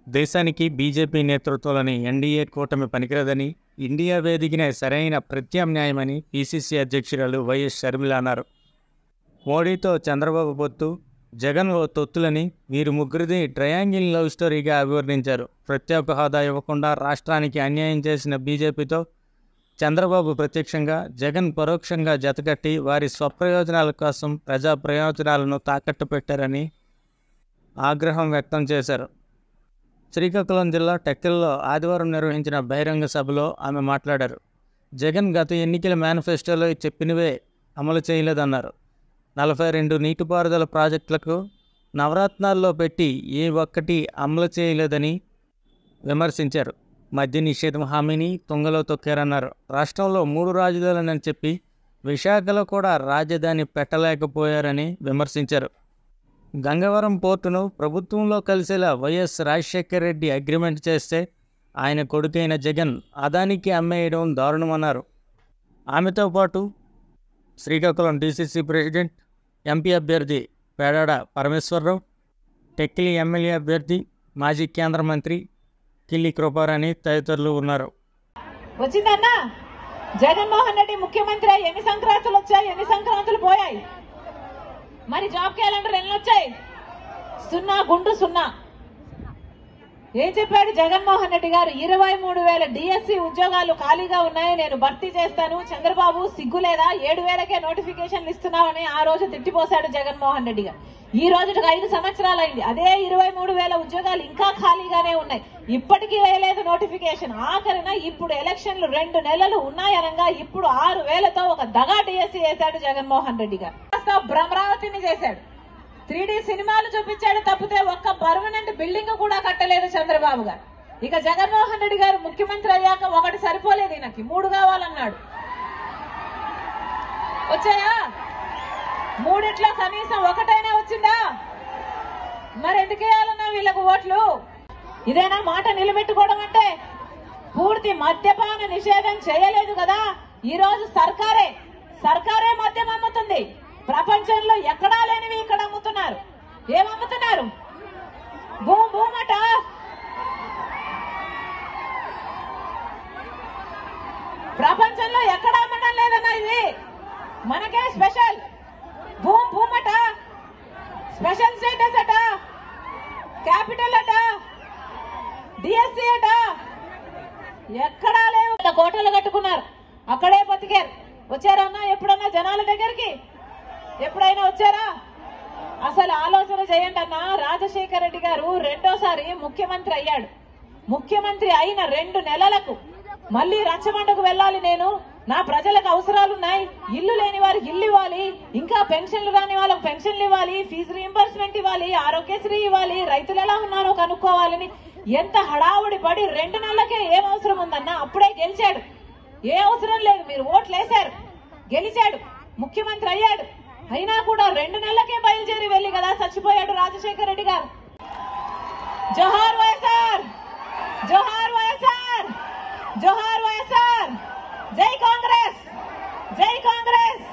దేశానికి బీజేపీ నేతృత్వంలోని ఎన్డీఏ కూటమి పనికిరదని, ఇండియా వేదికనే సరైన ప్రత్యామ్నాయమని పీసీసీ అధ్యక్షురాలు వైఎస్ షర్మిల అన్నారు. మోడీతో చంద్రబాబు పొత్తు, జగన్ ఓ తొత్తులని వీరు ముగ్గురిది ట్రయాంగిల్ లవ్ స్టోరీగా అభివర్ణించారు. ప్రత్యేక హోదా ఇవ్వకుండా రాష్ట్రానికి అన్యాయం చేసిన బీజేపీతో చంద్రబాబు ప్రత్యక్షంగా, జగన్ పరోక్షంగా జతకట్టి వారి స్వప్రయోజనాల కోసం ప్రజా ప్రయోజనాలను తాకట్టు పెట్టారని ఆగ్రహం వ్యక్తం చేశారు. శ్రీకాకుళం జిల్లా టెక్కల్లో ఆదివారం నిర్వహించిన బహిరంగ సభలో ఆమె మాట్లాడారు. జగన్ గత ఎన్నికల మేనిఫెస్టోలో చెప్పినవే అమలు చేయలేదన్నారు. 42 నీటిపారుదల ప్రాజెక్టులకు నవరత్నాల్లో పెట్టి ఏ ఒక్కటి అమలు చేయలేదని విమర్శించారు. మద్య నిషేధం హామీని తుంగలో తొక్కారన్నారు. రాష్ట్రంలో 3 రాజధానులని చెప్పి విశాఖలో కూడా రాజధాని పెట్టలేకపోయారని విమర్శించారు. గంగవరం పోర్టును ప్రభుత్వంలో కలిసేలా వైఎస్ రాజశేఖర రెడ్డి అగ్రిమెంట్ చేస్తే ఆయన కొడుకైన జగన్ అదానికి అమ్మేయడం దారుణమన్నారు. ఆమెతో పాటు శ్రీకాకుళం డీసీసీ ప్రెసిడెంట్, ఎంపీ అభ్యర్థి పేడాడ పరమేశ్వరరావు, టెక్కిలి ఎమ్మెల్యే అభ్యర్థి, మాజీ కేంద్ర మంత్రి కిల్లి కృపారాణి తదితరులు ఉన్నారు. వచ్చిందన్నా జగన్మోహన్ రెడ్డి ముఖ్యమంత్రి ఎన్ని సంక్రాంతులు వచ్చాయి, ఎన్ని సంక్రాంతులు పోయాయి. మరి జాబ్ క్యాలెండర్ ఎన్ని వచ్చాయి? 0 గుండు 0. ఏం చెప్పాడు జగన్మోహన్ రెడ్డి గారు? 23,000 డిఎస్సి ఉద్యోగాలు ఖాళీగా ఉన్నాయి, నేను భర్తీ చేస్తాను. చంద్రబాబు సిగ్గులేదా, 7,000కే నోటిఫికేషన్లు ఇస్తున్నామని ఆ రోజు తిట్టిపోశాడు జగన్మోహన్ రెడ్డి గారు. ఈ రోజుకి 5 సంవత్సరాలు అయింది, అదే 23,000 ఉద్యోగాలు ఇంకా ఖాళీగానే ఉన్నాయి, ఇప్పటికీ వేయలేదు నోటిఫికేషన్. ఆఖరిన ఇప్పుడు ఎలక్షన్లు 2 నెలలు ఉన్నాయనగా ఇప్పుడు 6,000తో ఒక దగా డిఎస్సి వేశాడు జగన్మోహన్ రెడ్డి గారు. భ్రమరావతిని చేశాడు, 3D సినిమాలు చూపించాడు తప్పితే ఒక్క పర్మనెంట్ బిల్డింగ్ కూడా కట్టలేదు చంద్రబాబు గారు. ఇక జగన్మోహన్ రెడ్డి గారు ముఖ్యమంత్రి అయ్యాక ఒకటి సరిపోలేదు, ఈయనకి 3 కావాలన్నాడు. వచ్చాయా? 3 కనీసం ఒకటైనా వచ్చిందా? మరి ఎందుకు వేయాలన్నా వీళ్ళకు ఓట్లు? ఇదేనా మాట నిలబెట్టుకోవడం అంటే? పూర్తి మద్యపాన నిషేధం చేయలేదు కదా. ఈ రోజు సర్కారే మద్యం అమ్ముతుంది. ప్రపంచంలో ఎక్కడా లేనివి ఇక్కడ అమ్ముతున్నారు. ఏమమ్ముతున్నారు? భూమట. ప్రపంచంలో ఎక్కడా అమ్మడం లేదన్నా, ఇది మనకే స్పెషల్. భూమట, స్పెషల్ స్టేటస్ అట, క్యాపిటల్ అట, డిఎస్సీ అట, ఎక్కడా లేవు. కోటలు కట్టుకున్నారు, అక్కడే బతికారు. వచ్చారన్నా ఎప్పుడన్నా జనాల దగ్గరికి? ఎప్పుడైనా వచ్చారా? అసలు ఆలోచన చేయండి అన్న. రాజశేఖర రెడ్డి గారు 2వ సారి ముఖ్యమంత్రి అయ్యాడు. ముఖ్యమంత్రి అయిన 2 నెలలకు మళ్ళీ రచ్చబండకు వెళ్ళాలి, నేను నా ప్రజలకు అవసరాలున్నాయి, ఇల్లు లేని వారికి ఇల్లు ఇవ్వాలి, ఇంకా పెన్షన్లు రాని వాళ్ళకు పెన్షన్లు ఇవ్వాలి, ఫీజు రీయింబర్స్మెంట్ ఇవ్వాలి, ఆరోగ్యశ్రీ ఇవ్వాలి, రైతులు ఎలా ఉన్నారో కనుక్కోవాలని ఎంత హడావుడి పడి 2 నెలలకే ఏం అవసరం ఉందన్నా? అప్పుడే గెలిచాడు. ఏ అవసరం లేదు, మీరు ఓట్లు వేశారు, గెలిచాడు, ముఖ్యమంత్రి అయ్యాడు. అయినా కూడా 2 నెలలకే బయలుదేరి వెళ్ళి కదా చచ్చిపోయాడు రాజశేఖర రెడ్డి గారు. జోహార్ వైఎస్ఆర్, జోహార్ వైఎస్ఆర్, జోహార్ వైఎస్ఆర్, జై కాంగ్రెస్, జై కాంగ్రెస్.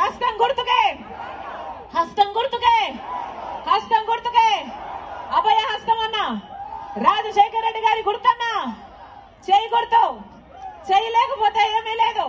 హస్తం గుర్తుకే, హస్తం గుర్తుకే, హస్తం గుర్తుకే. అభయ హస్తం అన్నా, రాజశేఖర రెడ్డి గారి గుర్తన్నా, చేయి గుర్తు, చేయలేకపోతే ఏమీ లేదు.